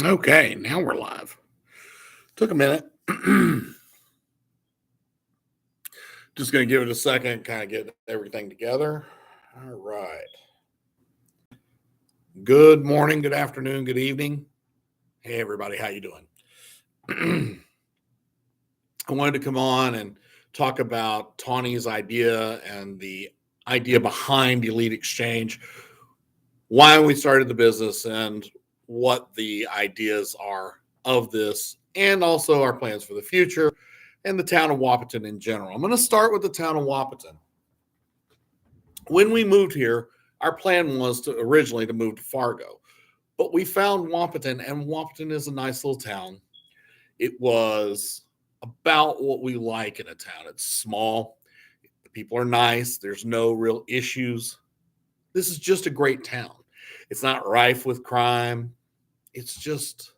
Okay, now we're live. Took a minute. Just going to give it a second, kind of get everything together. All right. Good morning, good afternoon, good evening. Hey, everybody, how you doing? I wanted to come on and talk about Tawny's idea and the idea behind Elite Exchange, why we started the business, and what the ideas are of this, and also our plans for the future and the town of Wahpeton in general. I'm going to start with the town of Wahpeton. When we moved here, our plan was to originally to move to Fargo, but we found Wahpeton, and Wahpeton is a nice little town. It was about what we like in a town. It's small, the people are nice, there's no real issues. This is just a great town. It's not rife with crime. It's just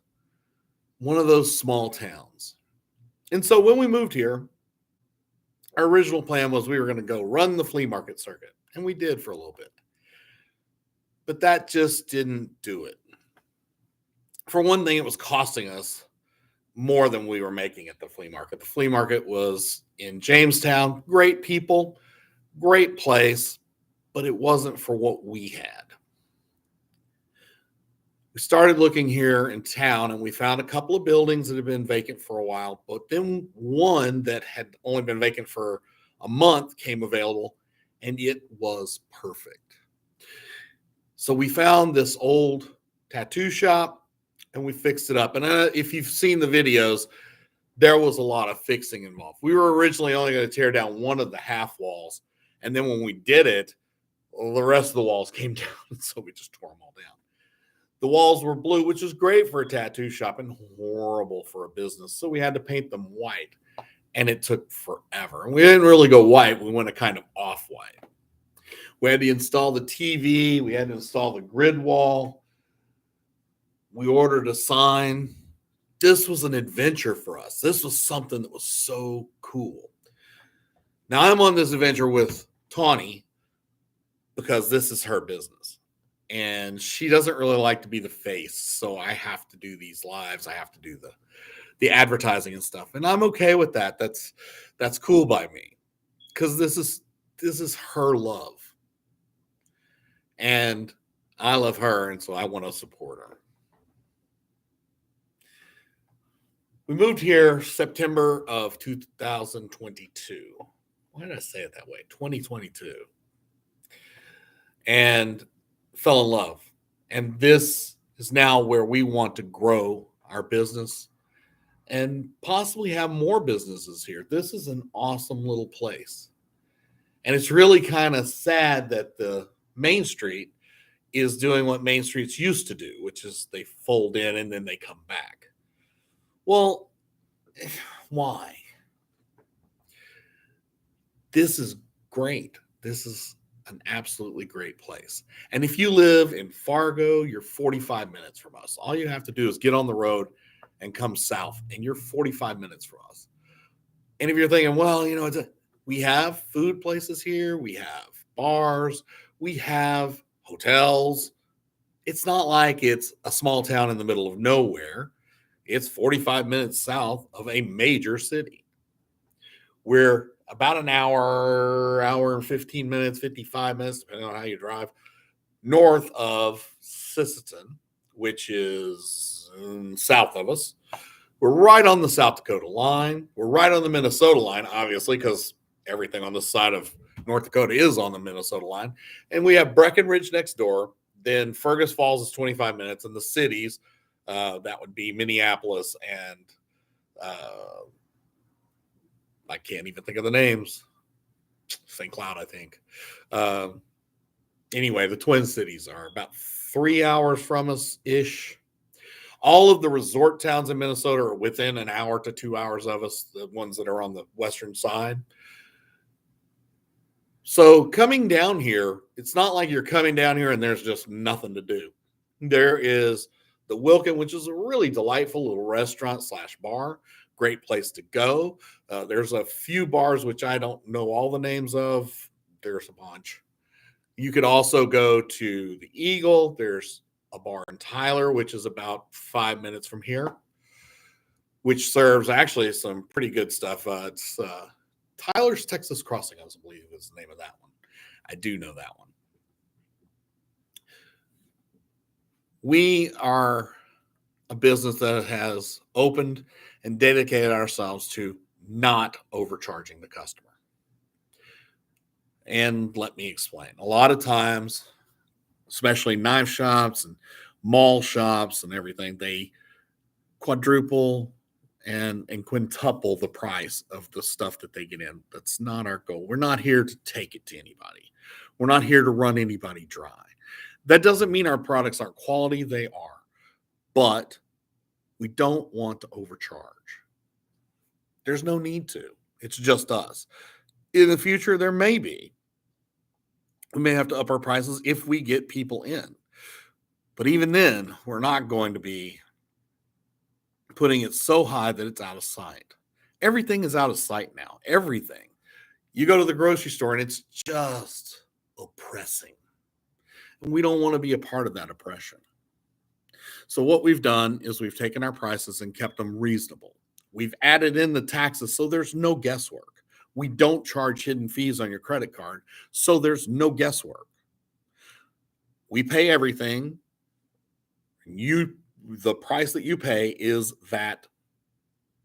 one of those small towns. And so when we moved here, our original plan was we were going to go run the flea market circuit, and we did for a little bit. But that just didn't do it. For one thing, it was costing us more than we were making at the flea market. The flea market was in Jamestown. Great people, great place, but it wasn't for what we had. We started looking here in town, and we found a couple of buildings that had been vacant for a while, but then one that had only been vacant for a month came available, and it was perfect. So we found this old tattoo shop, and we fixed it up. And if you've seen the videos, there was a lot of fixing involved. We were originally only going to tear down one of the half walls, and then when we did it, well, the rest of the walls came down, so we just tore them all down. The walls were blue, which is great for a tattoo shop and horrible for a business. So we had to paint them white, and it took forever. And we didn't really go white. We went a kind of off-white. We had to install the TV. We had to install the grid wall. We ordered a sign. This was an adventure for us. This was something that was so cool. Now I'm on this adventure with Tawny because this is her business. And she doesn't really like to be the face, so I have to do these lives. I have to do the advertising and stuff, and I'm okay with that. That's cool by me because this is her love, and I love her, and so I want to support her. We moved here September of 2022. Why did I say it that way? 2022, and fell in love. And this is now where we want to grow our business and possibly have more businesses here. This is an awesome little place. And it's really kind of sad that the Main Street is doing what Main Streets used to do, which is they fold in and then they come back. Well, why? This is great. This is an absolutely great place. And if you live in Fargo, you're 45 minutes from us. All you have to do is get on the road and come south, and you're 45 minutes from us. And if you're thinking, well, we have food places here, we have bars, we have hotels. It's not like it's a small town in the middle of nowhere. It's 45 minutes south of a major city. We're about an hour and 15 minutes, 55 minutes, depending on how you drive, north of Sisseton, which is south of us. We're right on the South Dakota line. We're right on the Minnesota line, obviously, because everything on this side of North Dakota is on the Minnesota line. And we have Breckenridge next door. Then Fergus Falls is 25 minutes. And the cities, that would be Minneapolis and I can't even think of the names. St. Cloud, I think. Anyway, the Twin Cities are about 3 hours from us-ish. All of the resort towns in Minnesota are within an hour to 2 hours of us, the ones that are on the western side. So coming down here, it's not like you're coming down here and there's just nothing to do. There is the Wilkin, which is a really delightful little restaurant / bar. Great place to go. There's a few bars which I don't know all the names of. There's a bunch. You could also go to the Eagle. There's a bar in Tyler, which is about 5 minutes from here, which serves actually some pretty good stuff. It's Tyler's Texas Crossing, I believe is the name of that one. I do know that one. We are a business that has opened and dedicated ourselves to not overcharging the customer. And let me explain. A lot of times, especially knife shops and mall shops and everything, they quadruple and quintuple the price of the stuff that they get in. That's not our goal. We're not here to take it to anybody. We're not here to run anybody dry. That doesn't mean our products aren't quality. They are. But we don't want to overcharge. There's no need to. It's just us. In the future, there may be. We may have to up our prices if we get people in. But even then, we're not going to be putting it so high that it's out of sight. Everything is out of sight now. Everything. You go to the grocery store and it's just oppressing. And we don't want to be a part of that oppression. So what we've done is we've taken our prices and kept them reasonable. We've added in the taxes so there's no guesswork. We don't charge hidden fees on your credit card, so there's no guesswork. We pay everything. The price that you pay is that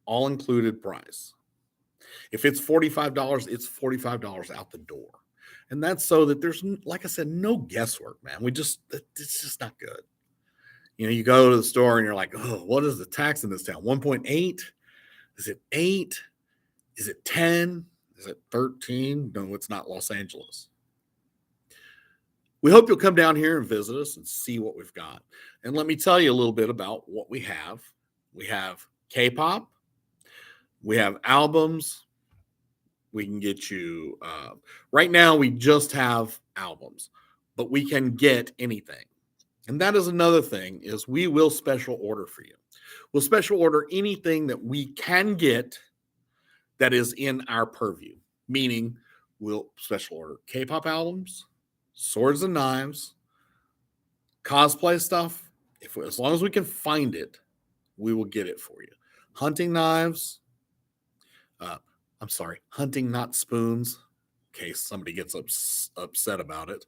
all-included price. If it's $45, it's $45 out the door. And that's so that there's, like I said, no guesswork, man. It's just not good. You go to the store and you're like, oh, what is the tax in this town? 1.8? Is it 8? Is it 10? Is it 13? No, it's not Los Angeles. We hope you'll come down here and visit us and see what we've got. And let me tell you a little bit about what we have. We have K-pop. We have albums. We can get you, right now we just have albums, but we can get anything. And that is another thing, is we will special order for you. We'll special order anything that we can get that is in our purview, meaning we'll special order K-pop albums, swords and knives, cosplay stuff. As long as we can find it, we will get it for you. Hunting knives, hunting not spoons, in case somebody gets upset about it.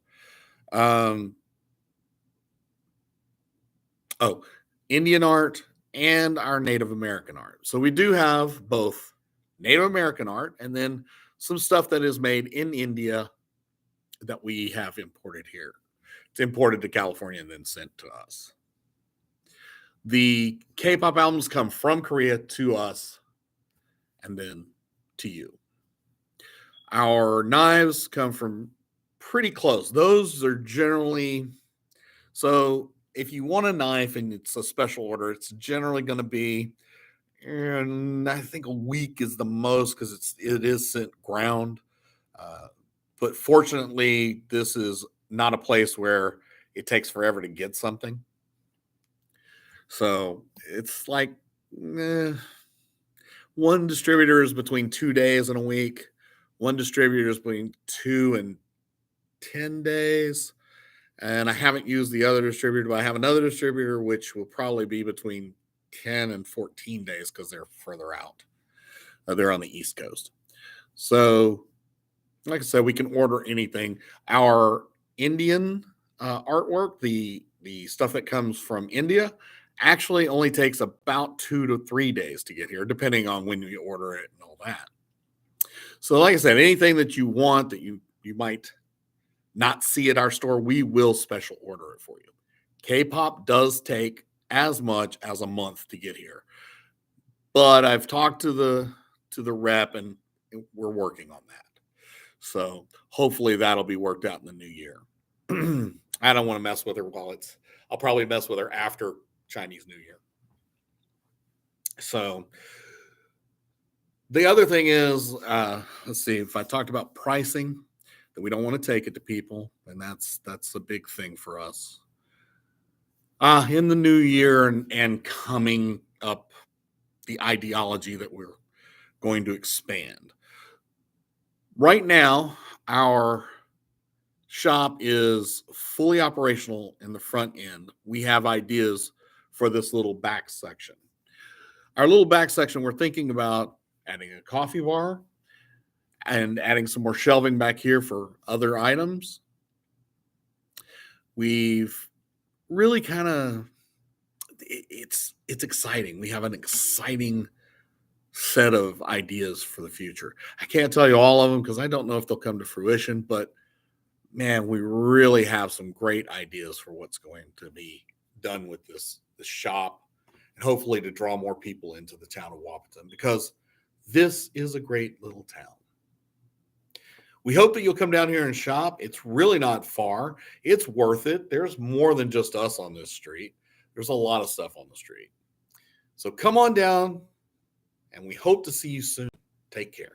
Indian art and our Native American art. So we do have both Native American art and then some stuff that is made in India that we have imported here. It's imported to California and then sent to us. The K-pop albums come from Korea to us and then to you. Our knives come from pretty close. Those are generally, so if you want a knife and it's a special order, it's generally going to be, and I think a week is the most because it is sent ground. But fortunately, this is not a place where it takes forever to get something. So it's like one distributor is between 2 days and a week. One distributor is between 2 and 10 days. And I haven't used the other distributor, but I have another distributor, which will probably be between 10 and 14 days because they're further out. They're on the East Coast. So, like I said, we can order anything. Our Indian artwork, the stuff that comes from India, actually only takes about 2 to 3 days to get here, depending on when you order it and all that. So, like I said, anything that you want that you might not see at our store, we will special order it for you. K-pop does take as much as a month to get here, but I've talked to the rep and we're working on that. So hopefully that'll be worked out in the new year. I don't want to mess with her I'll probably mess with her after Chinese New Year. So the other thing is, let's see, if I talked about pricing, that we don't want to take it to people, and that's a big thing for us. In the new year and coming up, the ideology that we're going to expand. Right now, our shop is fully operational in the front end. We have ideas for this little back section. Our little back section, we're thinking about adding a coffee bar and adding some more shelving back here for other items. We've really kind of, it's exciting. We have an exciting set of ideas for the future. I can't tell you all of them because I don't know if they'll come to fruition, but man, we really have some great ideas for what's going to be done with this shop, and hopefully to draw more people into the town of Wahpeton, because this is a great little town. We hope that you'll come down here and shop. It's really not far. It's worth it. There's more than just us on this street. There's a lot of stuff on the street. So come on down, and we hope to see you soon. Take care.